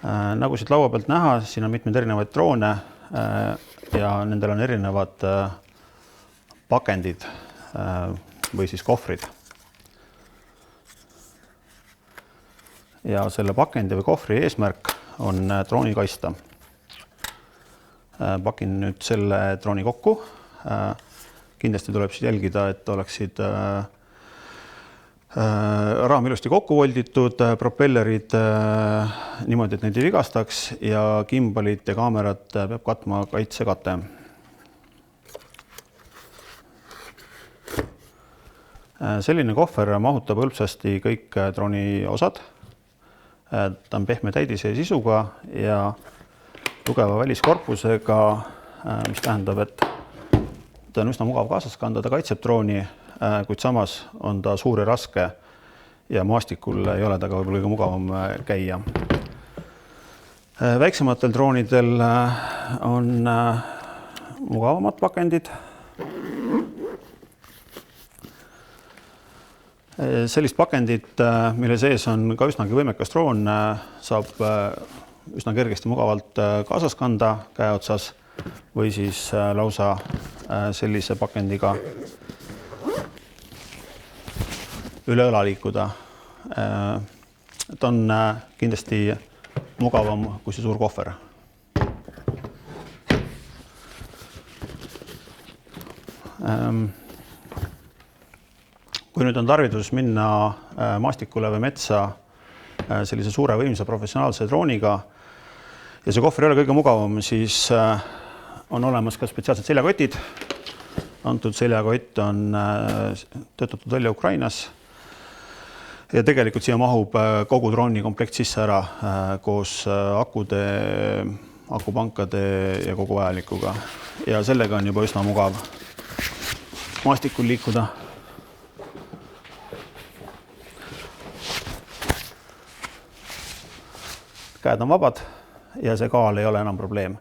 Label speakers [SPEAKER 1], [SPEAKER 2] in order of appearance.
[SPEAKER 1] Nagu siit laua pealt näha, siin on mitmeid erinevaid droone ja nendel on erinevad pakendid või siis kohvrid. Ja selle pakendi või kohvri eesmärk on drooni kaitsta. Pakin nüüd selle drooni kokku. Kindlasti tuleb siis jälgida, et oleksid raam ilusti kokku volditud, propellerid niimoodi, et neid ei vigastaks ja gimbalid ja kaamerad peab katma kaitsekate. Selline kohver mahutab hõlpsasti kõik drooni osad. Ta on pehme täidise sisuga ja tugeva väliskorpusega, mis tähendab, et ta on üsna mugav kaasas kanda, ta kaitseb drooni, kuid samas on ta suur ja raske ja maastikul ei ole ta ka võib-olla kõige mugavam käia. Väiksematel droonidel on mugavamad pakendid. Sellist pakendit, mille sees on ka üsnagi võimekas droon, saab üsna kergesti mugavalt kaasas kanda käe otsas või siis lausa sellise pakendiga üle õla liikuda. Ta on kindlasti mugavam kui see suur kohver. Kui nüüd on tarvidus minna maastikule või metsa sellise suure võimsa professionaalse drooniga ja see kohver ei ole kõige mugavam, siis on olemas ka spetsiaalsed seljakotid. Antud seljakott on töötatud välja Ukrainas ja tegelikult siia mahub kogu drooni komplekt sisse ära koos akude, akupankade ja kogu vajalikuga. Ja sellega on juba üsna mugav maastikul liikuda. Käed on vabad ja see kaal ei ole enam probleem.